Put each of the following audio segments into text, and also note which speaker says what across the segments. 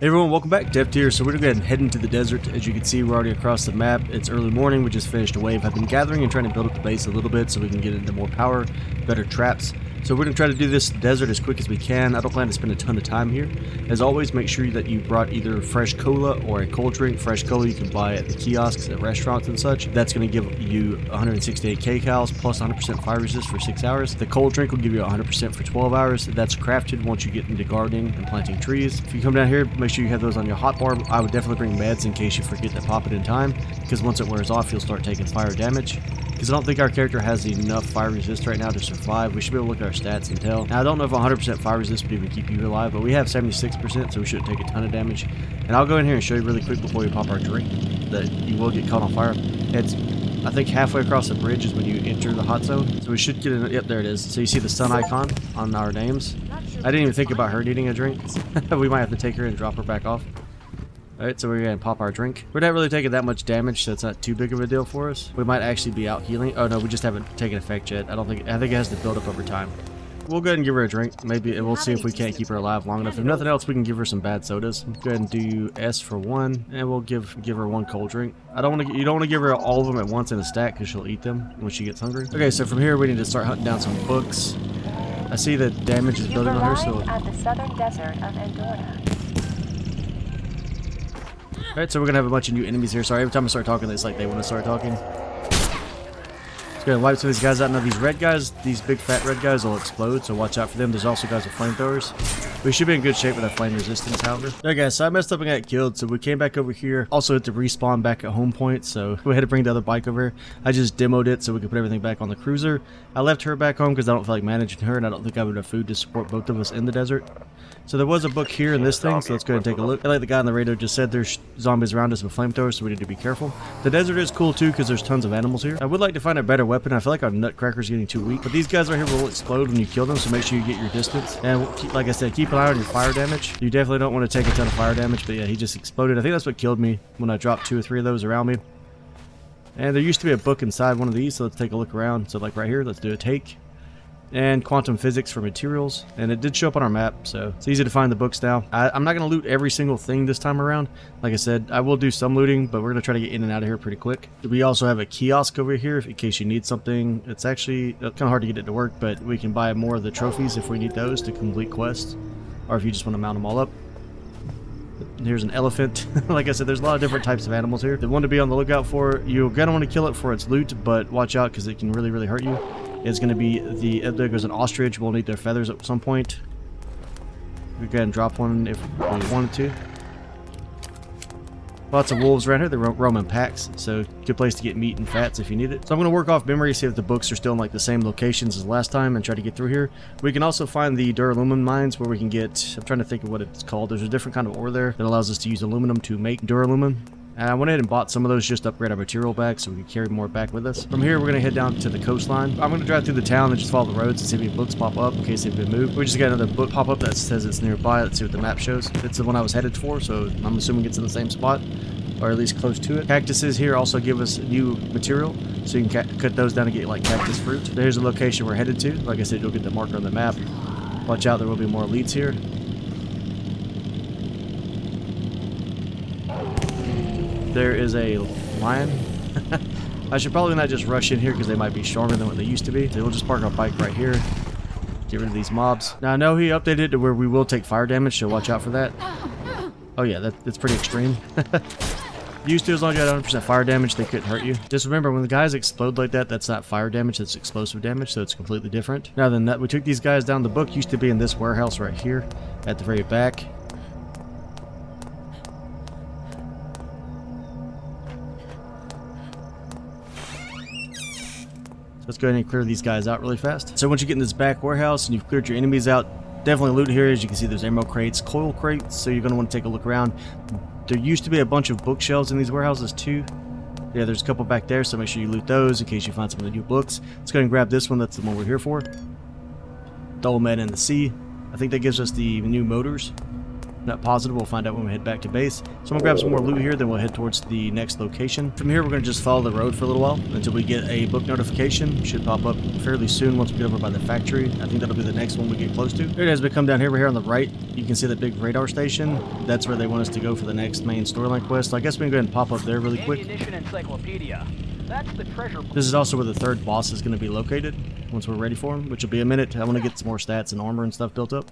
Speaker 1: Hey everyone, welcome back. Deft here. So we're going to go ahead and head into the desert. As you can see, we're already across the map. It's early morning. We just finished a wave. I've been gathering and trying to build up the base a little bit so we can get into more power, better traps. So we're going to try to do this desert as quick as we can. I don't plan to spend a ton of time here. As always, make sure that you brought either fresh cola or a cold drink. Fresh cola you can buy at the kiosks at restaurants and such. That's going to give you 168 kcals plus 100% fire resist for 6 hours. The cold drink will give you 100% for 12 hours. That's crafted once you get into gardening and planting trees. If you come down here, make sure you have those on your hotbar. I would definitely bring meds in case you forget to pop it in time, because once it wears off, you'll start taking fire damage. Because I don't think our character has enough fire resist right now to survive. We should be able to look at our stats and tell. Now, I don't know if 100% fire resist would even keep you alive, but we have 76%, so we shouldn't take a ton of damage. And I'll go in here and show you really quick before we pop our drink that you will get caught on fire. It's, I think, halfway across the bridge is when you enter the hot zone. So we should get in. Yep, there it is. So you see the sun icon on our names. I didn't even think about her needing a drink. We might have to take her and drop her back off. Alright, so we're going to pop our drink. We're not really taking that much damage, so it's not too big of a deal for us. We might actually be out healing. Oh no, we just haven't taken effect yet. I think it has to build up over time. We'll go ahead and give her a drink. Maybe, and we'll see if we can't keep her alive long enough. If nothing else, we can give her some bad sodas. Go ahead and do S for 1, and we'll give her 1 cold drink. You don't want to give her all of them at once in a stack because she'll eat them when she gets hungry. Okay, so from here we need to start hunting down some books. I see that damage is building on her, so
Speaker 2: at the southern desert of Andorra.
Speaker 1: Alright, so we're gonna have a bunch of new enemies here. Sorry, every time I start talking, it's like they want to start talking. Just gonna wipe some of these guys out. Now these red guys, these big fat red guys will explode, so watch out for them. There's also guys with flamethrowers. We should be in good shape with our flame resistance, however. Alright guys, so I messed up and got killed, so we came back over here. Also hit the respawn back at home point, so we had to bring the other bike over here. I just demoed it so we could put everything back on the cruiser. I left her back home because I don't feel like managing her, and I don't think I have enough food to support both of us in the desert. So there was a book here in this thing, so let's go ahead and take a look. Like the guy on the radio just said, there's zombies around us with flamethrowers, so we need to be careful. The desert is cool too because there's tons of animals here. I would like to find a better weapon. I feel like our nutcracker's getting too weak, but these guys right here will explode when you kill them, so make sure you get your distance. And like I said, keep an eye on your fire damage. You definitely don't want to take a ton of fire damage, but yeah, he just exploded. I think that's what killed me when I dropped 2 or 3 of those around me. And there used to be a book inside one of these, so let's take a look around. So like right here, let's do a take. And quantum physics for materials, and it did show up on our map, so it's easy to find the books now. I'm not going to loot every single thing this time around. Like I said, I will do some looting, but we're going to try to get in and out of here pretty quick. We also have a kiosk over here in case you need something. It's actually kind of hard to get it to work, but we can buy more of the trophies if we need those to complete quests, or if you just want to mount them all up. Here's an elephant. Like I said, there's a lot of different types of animals here. The one to be on the lookout for, you're going to want to kill it for its loot, but watch out because it can really, really hurt you. It's going to be there goes an ostrich. We'll need their feathers at some point. We go ahead and drop one if we wanted to. Lots of wolves around here. They're roaming packs, so good place to get meat and fats if you need it. So I'm going to work off memory, see if the books are still in like the same locations as last time, and try to get through here. We can also find the duralumin mines where we can get, I'm trying to think of what it's called. There's a different kind of ore there that allows us to use aluminum to make duralumin. I went ahead and bought some of those just to upgrade our material back so we can carry more back with us. From here, we're going to head down to the coastline. I'm going to drive through the town and just follow the roads and see if any books pop up in case they've been moved. We just got another book pop up that says it's nearby. Let's see what the map shows. It's the one I was headed for, so I'm assuming it's in the same spot, or at least close to it. Cactuses here also give us new material, so you can cut those down and get like cactus fruit. There's the location we're headed to. Like I said, you'll get the marker on the map. Watch out, there will be more elites here. There is a lion. I should probably not just rush in here because they might be stronger than what they used to be. So we'll just park our bike right here. Get rid of these mobs. Now I know he updated it to where we will take fire damage, so watch out for that. Oh yeah, that's pretty extreme. Used to, as long as you had 100% fire damage, they couldn't hurt you. Just remember, when the guys explode like that, that's not fire damage, that's explosive damage, so it's completely different. Now then, we took these guys down. The book used to be in this warehouse right here at the very back. Let's go ahead and clear these guys out really fast. So once you get in this back warehouse and you've cleared your enemies out, definitely loot here. As you can see, there's ammo crates, coil crates, so you're going to want to take a look around. There used to be a bunch of bookshelves in these warehouses too. Yeah, there's a couple back there, so make sure you loot those in case you find some of the new books. Let's go ahead and grab this one. That's the one we're here for. The Old Man in the Sea. I think that gives us the new motors. Not positive, we'll find out when we head back to base. So I'm gonna grab some more loot here, then we'll head towards the next location. From here, we're gonna just follow the road for a little while until we get a book notification. Should pop up fairly soon once we get over by the factory. I think that'll be the next one we get close to. There it is, we come down here, we're here on the right. You can see that big radar station. That's where they want us to go for the next main storyline quest. So I guess we can go ahead and pop up there really quick.
Speaker 3: Ammunition encyclopedia. That's the treasure.
Speaker 1: This is also where the third boss is going to be located once we're ready for him, which will be a minute. I want to get some more stats and armor and stuff built up.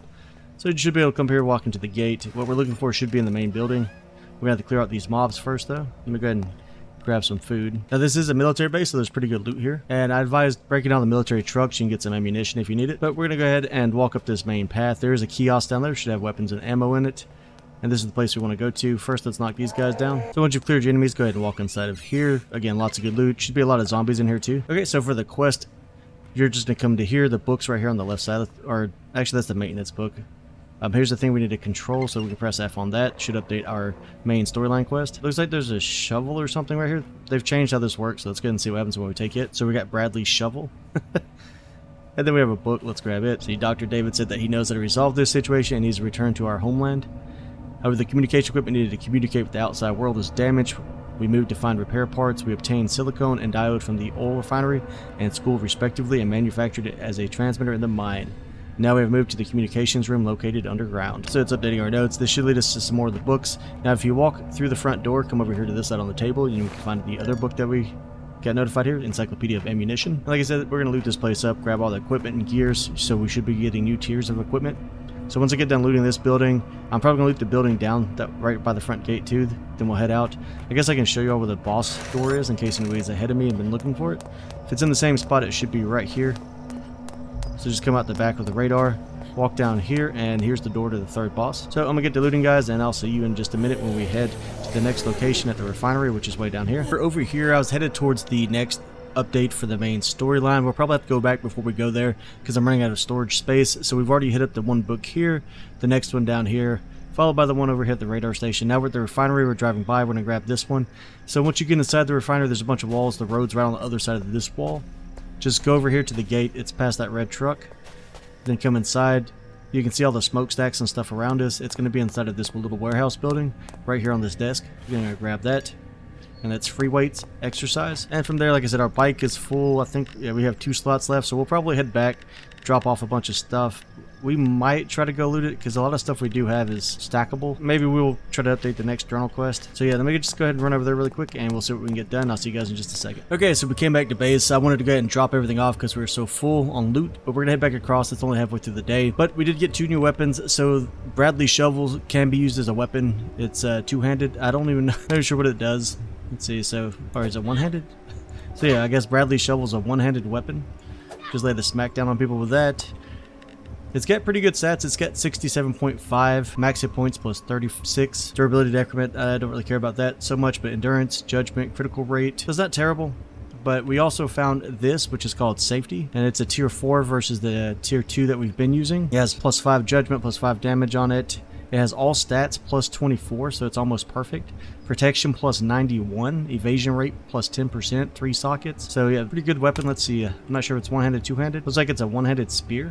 Speaker 1: So you should be able to come here, walk into the gate. What we're looking for should be in the main building. We're going to have to clear out these mobs first, though. Let me go ahead and grab some food. Now, this is a military base, so there's pretty good loot here. And I advise breaking down the military trucks. You can get some ammunition if you need it. But we're going to go ahead and walk up this main path. There is a kiosk down there. Should have weapons and ammo in it. And this is the place we want to go to. First, let's knock these guys down. So once you've cleared your enemies, go ahead and walk inside of here. Again, lots of good loot. Should be a lot of zombies in here too. Okay, so for the quest, you're just going to come to here. The book's right here on the left side. Or actually, that's the maintenance book. Here's the thing we need to control, so we can press F on that. Should update our main storyline quest. Looks like there's a shovel or something right here. They've changed how this works, so let's go ahead and see what happens when we take it. So we got Bradley's shovel. And then we have a book. Let's grab it. See, Dr. David said that he knows how to resolve this situation and he's returned to our homeland. However, the communication equipment needed to communicate with the outside world is damaged. We moved to find repair parts. We obtained silicone and diode from the oil refinery and school respectively and manufactured it as a transmitter in the mine. Now we have moved to the communications room located underground. So it's updating our notes. This should lead us to some more of the books. Now if you walk through the front door, come over here to this side on the table, and you can find the other book that we got notified here, Encyclopedia of Ammunition. And like I said, we're going to loot this place up, grab all the equipment and gears, so we should be getting new tiers of equipment. So once I get done looting this building, I'm probably going to loot the building down that right by the front gate too, then we'll head out. I guess I can show you all where the boss door is in case anybody's ahead of me and been looking for it. If it's in the same spot, it should be right here. So just come out the back of the radar, walk down here, and here's the door to the third boss. So I'm going to get to looting, guys, and I'll see you in just a minute when we head to the next location at the refinery, which is way down here. Over here, I was headed towards the next update for the main storyline. We'll probably have to go back before we go there because I'm running out of storage space. So we've already hit up the one book here, the next one down here, followed by the one over here at the radar station. Now we're at the refinery. We're driving by. We're going to grab this one. So once you get inside the refinery, there's a bunch of walls. The road's right on the other side of this wall. Just go over here to the gate. It's past that red truck. Then come inside. You can see all the smokestacks and stuff around us. It's going to be inside of this little warehouse building right here on this desk. You're going to grab that. And that's free weights, exercise. And from there, like I said, our bike is full. I think we have 2 slots left, so we'll probably head back, drop off a bunch of stuff. We might try to go loot it because a lot of stuff we do have is stackable. Maybe we'll try to update the next journal quest. So yeah, let me just go ahead and run over there really quick and we'll see what we can get done. I'll see you guys in just a second. Okay, so we came back to base. I wanted to go ahead and drop everything off because we were so full on loot, but we're gonna head back across. It's only halfway through the day, but we did get 2 new weapons. So Bradley shovels can be used as a weapon. It's two-handed. I don't even know. I'm not sure what it does. Let's see. So, or is it one-handed? So yeah, I guess Bradley shovel's a one-handed weapon. Just lay the smack down on people with that. It's got pretty good stats. It's got 67.5 max hit points plus 36 durability decrement. I don't really care about that so much, but endurance, judgment, critical rate. It's not terrible. But we also found this, which is called safety, and it's a tier 4 versus the tier 2 that we've been using. It has plus 5 judgment, plus 5 damage on it. It has all stats plus 24, so it's almost perfect. Protection plus 91, evasion rate plus 10%, 3 sockets. So yeah, pretty good weapon. Let's see. I'm not sure if it's one-handed, two-handed. Looks like it's a one-handed spear.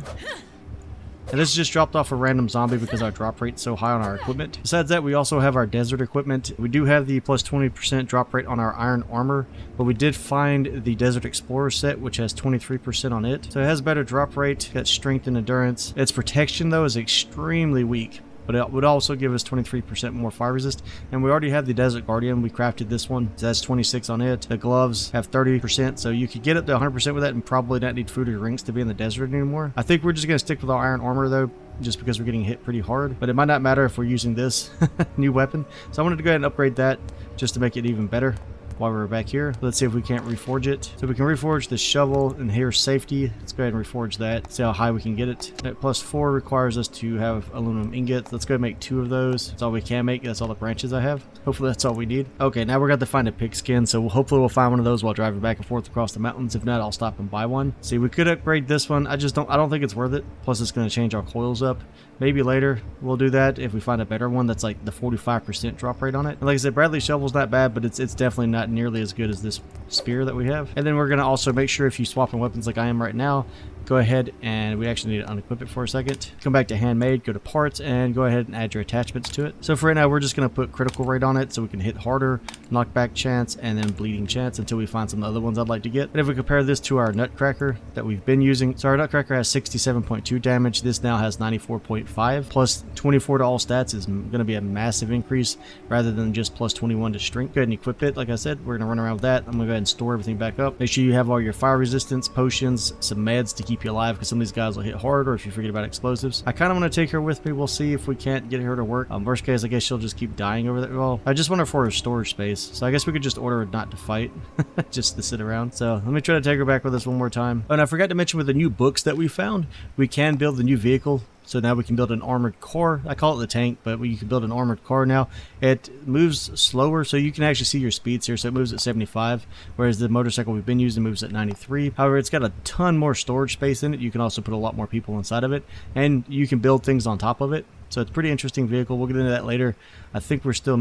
Speaker 1: And this just dropped off a random zombie because our drop rate's so high on our equipment. Besides that, we also have our desert equipment. We do have the plus 20% drop rate on our iron armor, but we did find the Desert Explorer set, which has 23% on it. So it has better drop rate, got strength and endurance. Its protection, though, is extremely weak, but it would also give us 23% more fire resist. And we already have the Desert Guardian. We crafted this one. So that's 26 on it. The gloves have 30%, so you could get up to 100% with that and probably not need food or drinks to be in the desert anymore. I think we're just going to stick with our iron armor, though, just because we're getting hit pretty hard. But it might not matter if we're using this new weapon. So I wanted to go ahead and upgrade that just to make it even better. While we're back here, let's see if we can't reforge it. So we can reforge the shovel, and here's safety. Let's go ahead and reforge that. See how high we can get it. That plus 4 requires us to have aluminum ingots. Let's go ahead and make 2 of those. That's all we can make. That's all the branches I have. Hopefully that's all we need. Okay, now we're going to find a pigskin, so hopefully we'll find one of those while driving back and forth across the mountains. If not, I'll stop and buy one. See, we could upgrade this one. I don't think it's worth it. Plus it's going to change our coils up. Maybe later we'll do that if we find a better one that's like the 45% drop rate on it. And like I said, Bradley shovel's not bad, but it's definitely not not nearly as good as this spear that we have. And then we're going to also make sure, if you swap in weapons like I am right now, go ahead and we actually need to unequip it for a second. Come back to handmade, go to parts, and go ahead and add your attachments to it. So for right now, we're just going to put critical rate on it so we can hit harder, knockback chance, and then bleeding chance until we find some other ones I'd like to get. And if we compare this to our Nutcracker that we've been using, so our Nutcracker has 67.2 damage. This now has 94.5 plus 24 to all stats is going to be a massive increase rather than just plus 21 to strength. Go ahead and equip it. Like I said, we're going to run around with that. I'm going to go ahead and store everything back up. Make sure you have all your fire resistance, potions, some meds to keep you alive, because some of these guys will hit hard, or if you forget about explosives. I kind of want to take her with me. We'll see if we can't get her to work. Worst case, I guess she'll just keep dying over there. Well, I just want her for her storage space, so I guess we could just order her not to fight, just to sit around. So let me try to take her back with us one more time. Oh, and I forgot to mention, with the new books that we found, we can build the new vehicle. So now we can build an armored car. I call it the tank, but you can build an armored car now. It moves slower, so you can actually see your speeds here. So it moves at 75, whereas the motorcycle we've been using moves at 93. However, it's got a ton more storage space in it. You can also put a lot more people inside of it, and you can build things on top of it. So it's a pretty interesting vehicle. We'll get into that later. I think we're still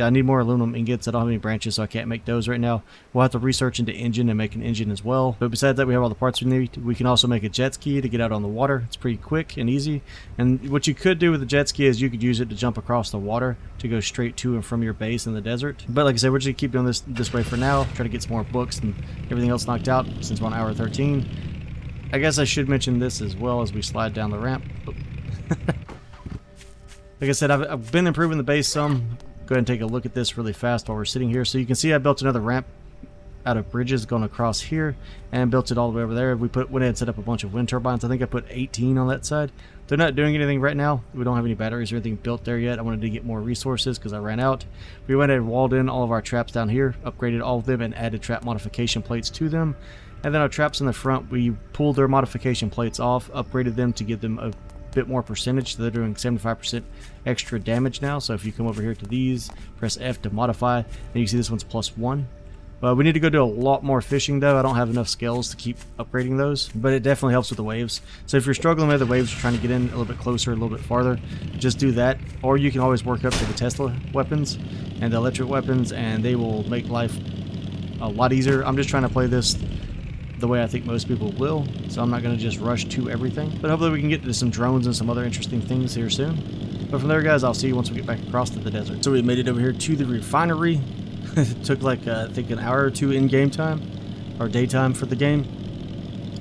Speaker 1: I need more aluminum ingots. I don't have any branches, so I can't make those right now. We'll have to research into engine and make an engine as well. But besides that, we have all the parts we need. We can also make a jet ski to get out on the water. It's pretty quick and easy. And what you could do with the jet ski is you could use it to jump across the water to go straight to and from your base in the desert. But like I said, we're just going to keep doing this way for now. Try to get some more books and everything else knocked out since we're on hour 13. I guess I should mention this as well as we slide down the ramp. Like I said, I've been improving the base some. Go ahead and take a look at this really fast while we're sitting here. So you can see I built another ramp out of bridges going across here and built it all the way over there. We went ahead and set up a bunch of wind turbines. I think I put 18 on that side. They're not doing anything right now. We don't have any batteries or anything built there yet. I wanted to get more resources because I ran out. We went ahead and walled in all of our traps down here, upgraded all of them, and added trap modification plates to them. And then our traps in the front, we pulled their modification plates off, upgraded them to give them a bit more percentage. So they're doing 75% extra damage now. So if you come over here to these, press F to modify, and you see this one's +1. We need to go do a lot more fishing though. I don't have enough scales to keep upgrading those, but it definitely helps with the waves. So if you're struggling with the waves, you're trying to get in a little bit closer, a little bit farther, just do that. Or you can always work up to the Tesla weapons and the electric weapons, and they will make life a lot easier. I'm just trying to play this the way I think most people will, so I'm not going to just rush to everything. But hopefully we can get to some drones and some other interesting things here soon. But from there, guys, I'll see you once we get back across to the desert. So we made it over here to the refinery. It took like I think an hour or two in game time, or daytime for the game,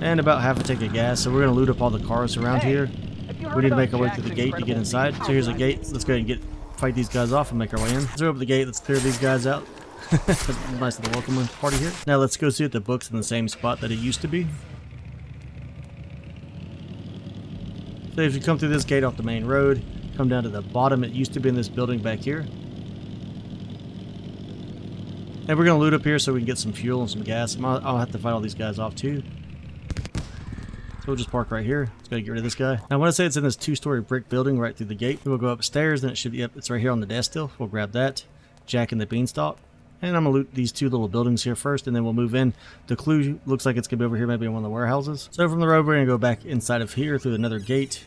Speaker 1: and about half a tank of gas. So we're going to loot up all the cars around here. We need to make our way through the gate to get inside. So here's a gate. Let's go ahead and fight these guys off and make our way in. Let's open up the gate. Let's clear these guys out. Nice little welcome party here. Now let's go see if the book's in the same spot that it used to be. So if you come through this gate off the main road, come down to the bottom, it used to be in this building back here. And we're going to loot up here so we can get some fuel and some gas. I'll have to fight all these guys off too. So we'll just park right here. Let's go get rid of this guy. Now I want to say it's in this 2-story brick building right through the gate. We'll go upstairs, then it should be, yep, it's right here on the desk still. We'll grab that. Jack and the beanstalk. And I'm going to loot these two little buildings here first, and then we'll move in. The clue looks like it's going to be over here, maybe in one of the warehouses. So from the road, we're going to go back inside of here through another gate.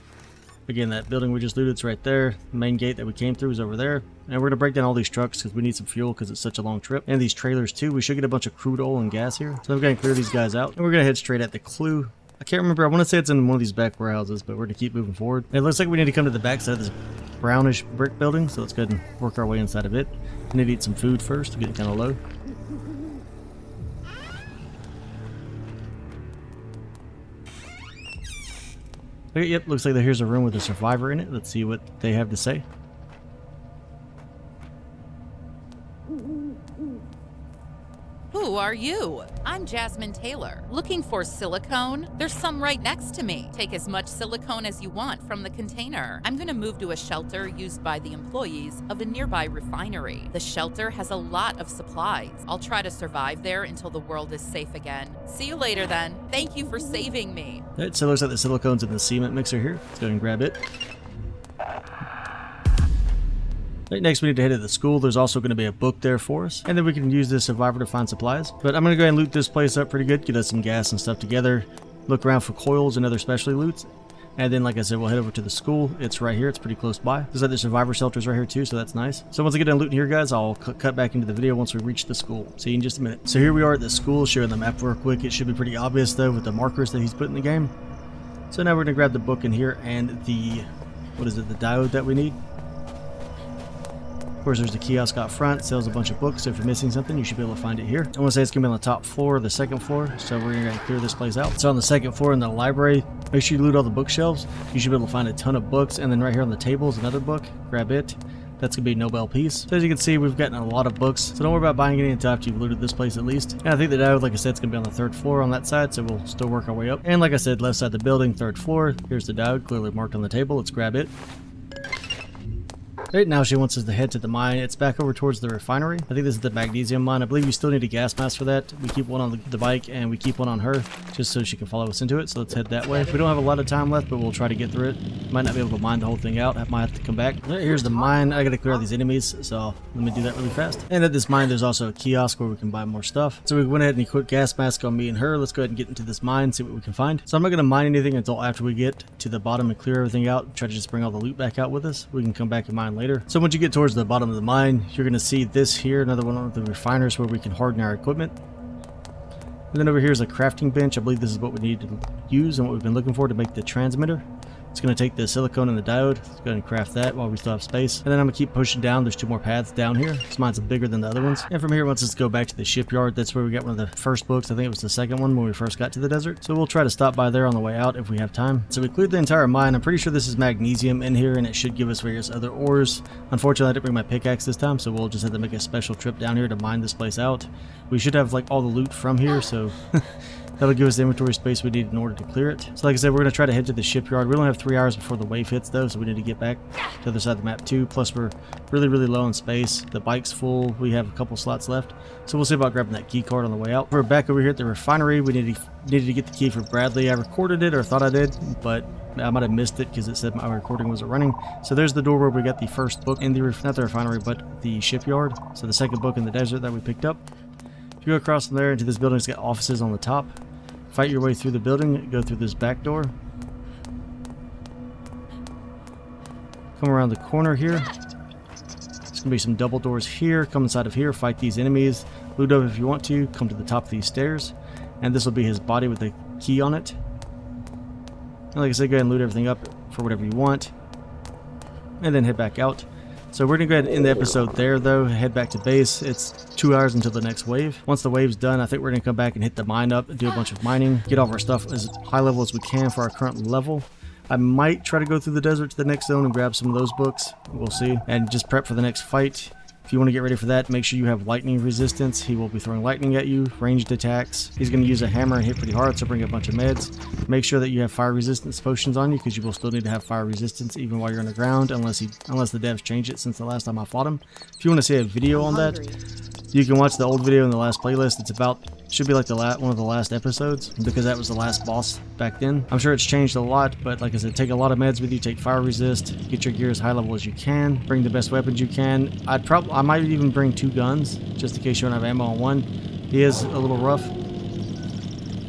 Speaker 1: Again, that building we just looted is right there. The main gate that we came through is over there. And we're going to break down all these trucks because we need some fuel because it's such a long trip. And these trailers too. We should get a bunch of crude oil and gas here. So I'm going to clear these guys out. And we're going to head straight at the clue. I can't remember. I want to say it's in one of these back warehouses, but we're going to keep moving forward. And it looks like we need to come to the back side of this brownish brick building. So let's go ahead and work our way inside of it. We need to eat some food first. We're getting kind of low. Okay, yep, looks like here's a room with a survivor in it. Let's see what they have to say.
Speaker 4: Who are you? I'm Jasmine Taylor. Looking for silicone? There's some right next to me. Take as much silicone as you want from the container. I'm gonna move to a shelter used by the employees of a nearby refinery. The shelter has a lot of supplies. I'll try to survive there until the world is safe again. See you later then. Thank you for saving me.
Speaker 1: Alright, so it looks like the silicone's in the cement mixer here. Let's go ahead and grab it. Right, next we need to head to the school. There's also going to be a book there for us. And then we can use this survivor to find supplies. But I'm going to go ahead and loot this place up pretty good. Get us some gas and stuff together. Look around for coils and other specialty loots. And then, like I said, we'll head over to the school. It's right here. It's pretty close by. Looks like the survivor shelter's right here too, so that's nice. So once I get done looting here, guys, I'll cut back into the video once we reach the school. See you in just a minute. So here we are at the school, showing the map real quick. It should be pretty obvious though with the markers that he's put in the game. So now we're gonna grab the book in here and the, what is it, the diode that we need. Of course, there's the kiosk out front, sells a bunch of books, so if you're missing something, you should be able to find it here. I want to say it's going to be on the top floor, the second floor, so we're going to clear this place out. So on the second floor in the library, make sure you loot all the bookshelves. You should be able to find a ton of books, and then right here on the table is another book. Grab it. That's going to be Nobel Peace. So as you can see, we've gotten a lot of books, so don't worry about buying any until after you've looted this place at least. And I think the diode, like I said, it's going to be on the third floor on that side, so we'll still work our way up. And like I said, left side of the building, third floor. Here's the diode, clearly marked on the table. Let's grab it. Right now she wants us to head to the mine. It's back over towards the refinery. I think this is the magnesium mine. I believe you still need a gas mask for that. We keep one on the bike and we keep one on her just so she can follow us into it. So let's head that way. We don't have a lot of time left, but we'll try to get through it. Might not be able to mine the whole thing out. I might have to come back. Here's the mine. I gotta clear all these enemies, so let me do that really fast. And at this mine, there's also a kiosk where we can buy more stuff. So we went ahead and equipped gas mask on me and her. Let's go ahead and get into this mine, see what we can find. So I'm not gonna mine anything until after we get to the bottom and clear everything out. Try to just bring all the loot back out with us. We can come back and mine later. So once you get towards the bottom of the mine, you're going to see this here, another one of the refiners where we can harden our equipment. And then over here is a crafting bench. I believe this is what we need to use and what we've been looking for to make the transmitter. It's going to take the silicone and the diode. Let's go ahead and craft that while we still have space. And then I'm going to keep pushing down. There's 2 more paths down here. This mine's bigger than the other ones. And from here, once let's go back to the shipyard. That's where we got one of the first books. I think it was the second one when we first got to the desert. So we'll try to stop by there on the way out if we have time. So we cleared the entire mine. I'm pretty sure this is magnesium in here and it should give us various other ores. Unfortunately, I didn't bring my pickaxe this time, so we'll just have to make a special trip down here to mine this place out. We should have like all the loot from here, so that'll give us the inventory space we need in order to clear it. So like I said, we're going to try to head to the shipyard. We only have 3 hours before the wave hits though, so we need to get back to the other side of the map too. Plus we're really low on space. The bike's full. We have a couple slots left. So we'll see about grabbing that key card on the way out. We're back over here at the refinery. We needed to get the key for Bradley. I recorded it, or thought I did, but I might have missed it because it said my recording wasn't running. So there's the door where we got the first book in the, not the refinery, but the shipyard. So the second book in the desert that we picked up. If you go across from there into this building, it's got offices on the top. Fight your way through the building, go through this back door. Come around the corner here. There's gonna be some double doors here. Come inside of here, fight these enemies. Loot up if you want to. Come to the top of these stairs. And this will be his body with the key on it. And like I said, go ahead and loot everything up for whatever you want. And then head back out. So we're going to go ahead and end the episode there, though. Head back to base. It's 2 hours until the next wave. Once the wave's done, I think we're going to come back and hit the mine up, do a bunch of mining, get all of our stuff as high level as we can for our current level. I might try to go through the desert to the next zone and grab some of those books. We'll see. And just prep for the next fight. If you want to get ready for that, make sure you have lightning resistance. He will be throwing lightning at you, ranged attacks. He's going to use a hammer and hit pretty hard, so bring a bunch of meds. Make sure that you have fire resistance potions on you, because you will still need to have fire resistance even while you're on the ground, unless the devs changed it since the last time I fought him. If you want to see a video on that, you can watch the old video in the last playlist. It's about, should be like one of the last episodes, because that was the last boss back then. I'm sure it's changed a lot, but like I said, take a lot of meds with you, take fire resist, get your gear as high level as you can, bring the best weapons you can. I might even bring 2 guns, just in case you don't have ammo on one. He is a little rough.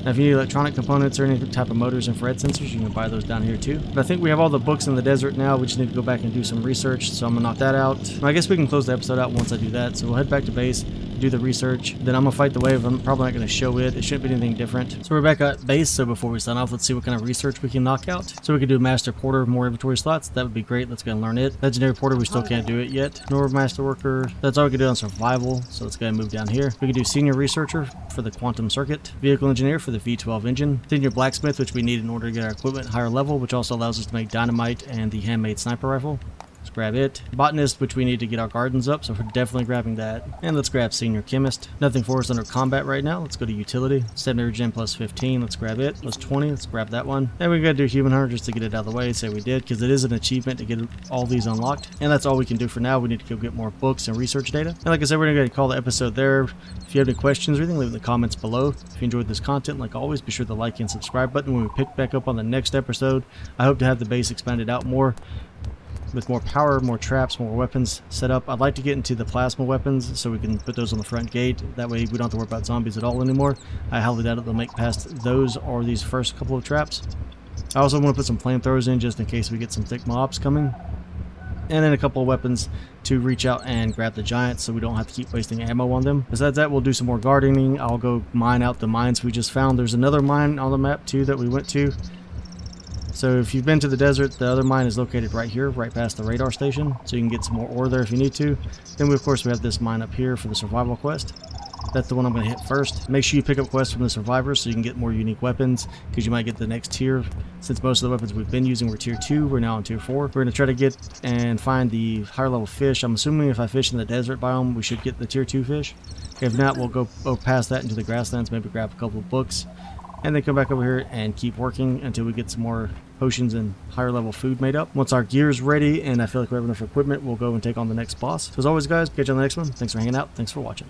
Speaker 1: Now, if you need electronic components or any type of motors, infrared sensors, you can buy those down here too. But I think we have all the books in the desert now. We just need to go back and do some research, so I'm gonna knock that out. I guess we can close the episode out once I do that. So we'll head back to base, do the research, then I'm gonna fight the wave. I'm probably not gonna show it. It shouldn't be anything different. So we're back at base. So before we sign off, let's see what kind of research we can knock out. So we could do Master Porter, more inventory slots. That would be great. Let's go and learn it. Legendary Porter, we still can't do it yet. Nor Master Worker. That's all we can do on survival. So let's go ahead and move down here. We can do Senior Researcher for the Quantum Circuit, Vehicle Engineer for the V12 engine, Senior Blacksmith, which we need in order to get our equipment higher level, which also allows us to make dynamite and the handmade sniper rifle. Let's grab it. Botanist, which we need to get our gardens up, so we're definitely grabbing that. And let's grab Senior Chemist. Nothing for us under combat right now. Let's go to Utility. 7 Gen plus 15. Let's grab it. Plus 20. Let's grab that one. And we gotta do Human Hunter just to get it out of the way. Say we did, because it is an achievement to get all these unlocked. And that's all we can do for now. We need to go get more books and research data. And like I said, we're gonna call the episode there. If you have any questions or anything, leave in the comments below. If you enjoyed this content, like always, be sure to like and subscribe button when we pick back up on the next episode. I hope to have the base expanded out more, with more power, more traps, more weapons set up. I'd like to get into the plasma weapons so we can put those on the front gate. That way we don't have to worry about zombies at all anymore. I highly doubt it they'll make past those or these first couple of traps. I also want to put some flamethrowers in just in case we get some thick mobs coming. And then a couple of weapons to reach out and grab the giants so we don't have to keep wasting ammo on them. Besides that, we'll do some more gardening. I'll go mine out the mines we just found. There's another mine on the map too that we went to. So if you've been to the desert, the other mine is located right here, right past the radar station. So you can get some more ore there if you need to. Then of course we have this mine up here for the survival quest. That's the one I'm going to hit first. Make sure you pick up quests from the survivors so you can get more unique weapons, because you might get the next tier. Since most of the weapons we've been using were tier 2, we're now on tier 4. We're going to try to get and find the higher level fish. I'm assuming if I fish in the desert biome, we should get the tier 2 fish. If not, we'll go past that into the grasslands, maybe grab a couple of books, and then come back over here and keep working until we get some more potions and higher level food made up. Once our gear's ready and I feel like we have enough equipment, we'll go and take on the next boss. So as always guys, catch you on the next one. Thanks for hanging out. Thanks for watching.